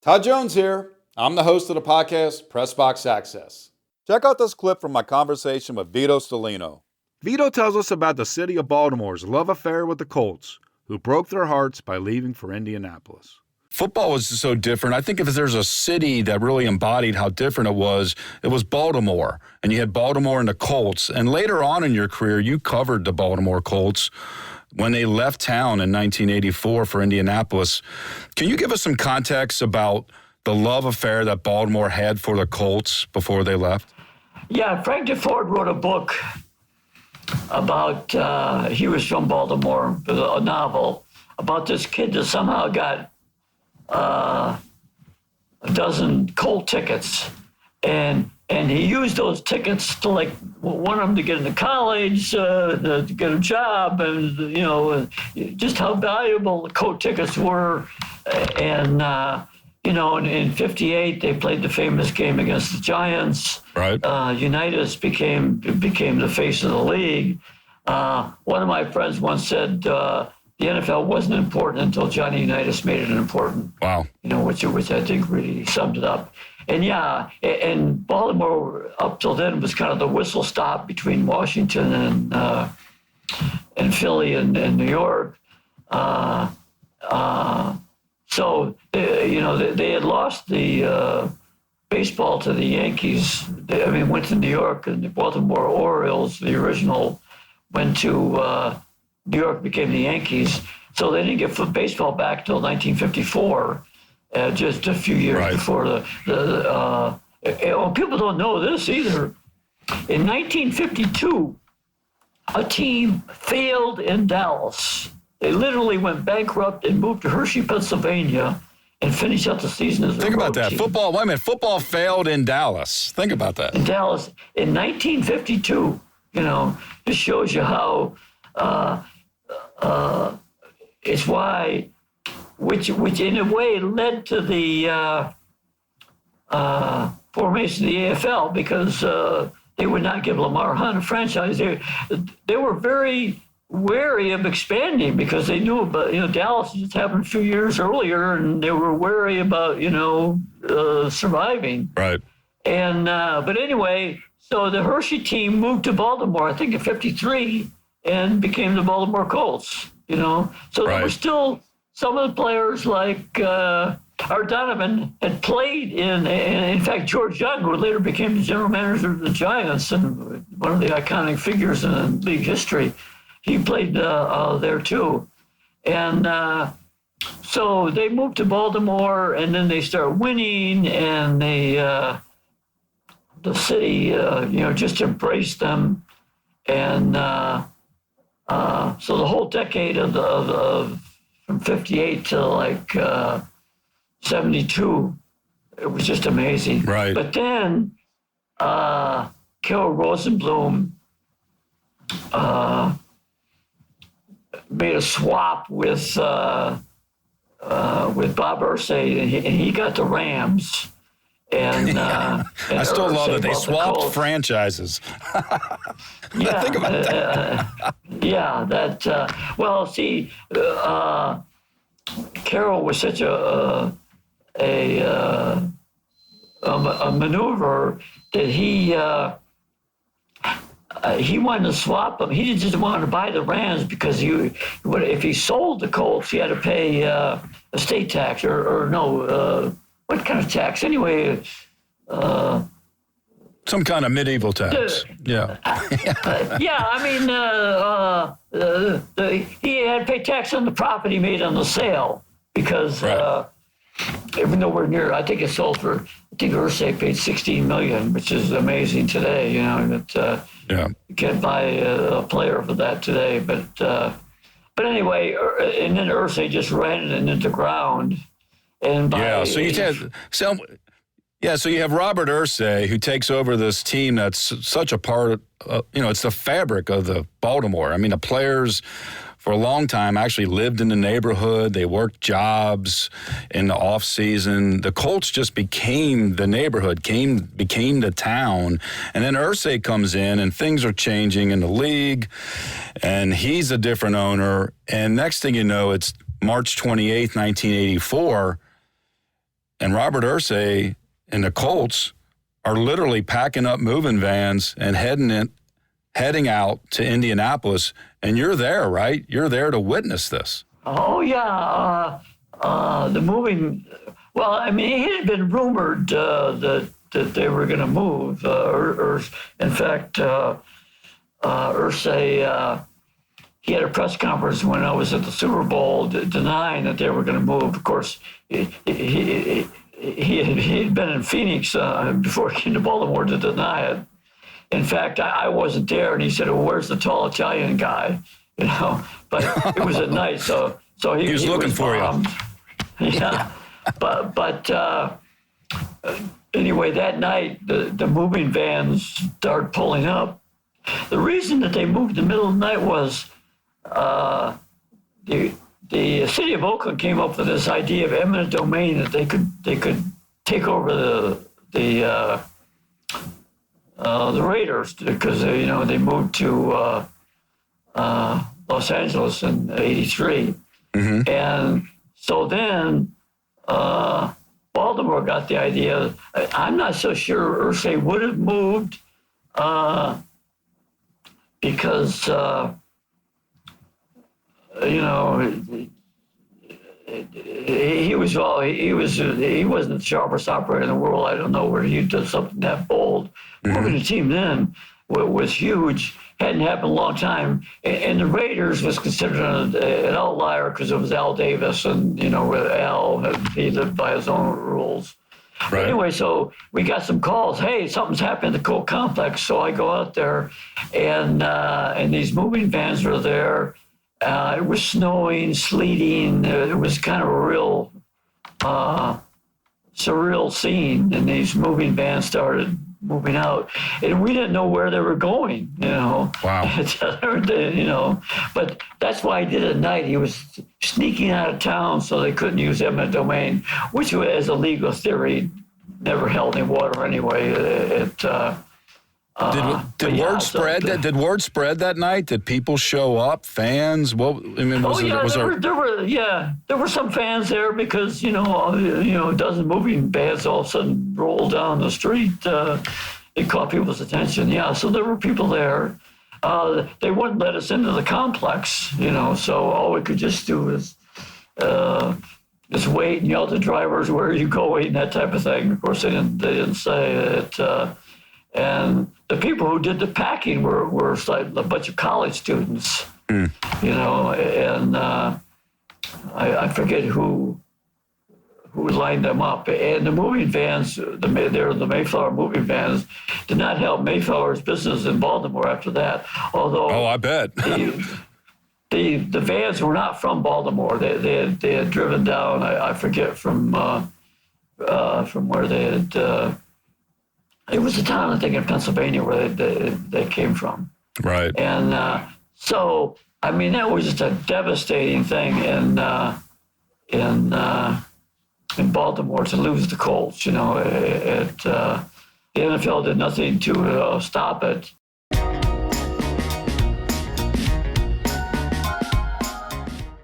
Todd Jones here. I'm the host of the podcast, Press Box Access. Check out this clip from my conversation with Vito Stellino. Vito tells us about the city of Baltimore's love affair with the Colts, who broke their hearts by leaving for Indianapolis. Football was so different. I think if there's a city that really embodied how different it was Baltimore. And you had Baltimore and the Colts. And later on in your career, you covered the Baltimore Colts when they left town in 1984 for Indianapolis. Can you give us some context about the love affair that Baltimore had for the Colts before they left? Yeah, Frank DeFord wrote a book about, he was from Baltimore, a novel, about this kid that somehow got a dozen Colt tickets. And he used those tickets to want him to get into college, to get a job, and just how valuable the Colt tickets were. And in '58 they played the famous game against the Giants. Right. Unitas became the face of the league. One of my friends once said the NFL wasn't important until Johnny Unitas made it important. Wow. Which I think really summed it up. And and Baltimore up till then was kind of the whistle stop between Washington and Philly and New York. So they had lost the baseball to the Yankees. Went to New York, and the Baltimore Orioles, the original, went to New York, became the Yankees. So they didn't get baseball back until 1954. Just a few years before people don't know this either. In 1952, a team failed in Dallas. They literally went bankrupt and moved to Hershey, Pennsylvania, and finished out the season as a Think road about that. team. Football failed in Dallas. Think about that. In Dallas in 1952, just shows you how it's why. Which in a way led to the formation of the AFL, because they would not give Lamar Hunt a franchise. They were very wary of expanding because they knew about Dallas just happened a few years earlier, and they were wary about surviving. Right. And but anyway, so the Hershey team moved to Baltimore, I think in '53, and became the Baltimore Colts. So there were still some of the players like Art Donovan had played in fact, George Young, who later became the general manager of the Giants and one of the iconic figures in league history, he played there too. And so they moved to Baltimore, and then they started winning, and the city, just embraced them. And so the whole decade of from 58 to 72, it was just amazing. Right. But then Carol Rosenblum made a swap with Bob Irsay, and he got the Rams. And I still love that they swapped franchises. Think about that. Carroll was such a maneuver that he wanted to swap them. He just wanted to buy the Rams because if he sold the Colts, he had to pay estate tax or what kind of tax? Anyway, some kind of medieval tax. He had to pay tax on the profit he made on the sale because even though we're near, I think it sold for, I think Irsay paid $16 million, which is amazing today. You can't buy a player for that today. But anyway, and then Irsay just ran it into the ground. So you have Robert Irsay, who takes over this team that's such a part of, it's the fabric of the Baltimore. The players for a long time actually lived in the neighborhood. They worked jobs in the off season. The Colts just became the neighborhood, became the town. And then Irsay comes in and things are changing in the league and he's a different owner. And next thing you know, it's March 28th, 1984. And Robert Irsay and the Colts are literally packing up moving vans and heading out to Indianapolis. And you're there, right? You're there to witness this. Oh, yeah. The moving, well, I mean, it had been rumored that they were going to move. In fact, Irsay, he had a press conference when I was at the Super Bowl denying that they were going to move. Of course, he had been in Phoenix before he came to Baltimore to deny it. In fact, I wasn't there, and he said, "Well, where's the tall Italian guy?" You know, but it was at night, so he was looking for bombed. You. Yeah, but anyway, that night the moving vans started pulling up. The reason that they moved in the middle of the night was the city of Oakland came up with this idea of eminent domain, that they could take over the Raiders, because they moved to Los Angeles in '83, and so then Baltimore got the idea. I'm not so sure Irsay would have moved because he wasn't the sharpest operator in the world. I don't know where he did something that bold. Moving the team then was huge. Hadn't happened a long time, and the Raiders was considered an outlier because it was Al Davis, and with Al, he lived by his own rules. Right. Anyway, so we got some calls. Hey, something's happened at the Colt complex. So I go out there, and these moving vans were there. It was snowing, sleeting. It was kind of a real surreal scene, and these moving vans started moving out, and we didn't know where they were going. Wow. But that's why he did it at night. He was sneaking out of town so they couldn't use eminent domain, which, as a legal theory, never held any water anyway. Did word spread that night? Did people show up? Fans? There were some fans there because a dozen moving vans all of a sudden rolled down the street. It caught people's attention. Yeah, so there were people there. They wouldn't let us into the complex, so all we could just do is just wait and yell to drivers, "Where are you going?" That type of thing. Of course, they didn't say it. And the people who did the packing were like a bunch of college students, and I forget who lined them up. And the moving vans, the Mayflower moving vans, did not help Mayflower's business in Baltimore after that. Although, I bet the vans were not from Baltimore. They had driven down. I forget from where they had. It was a town, I think, in Pennsylvania where they came from. Right. And so, I mean, that was just a devastating thing in Baltimore to lose the Colts. The NFL did nothing to stop it.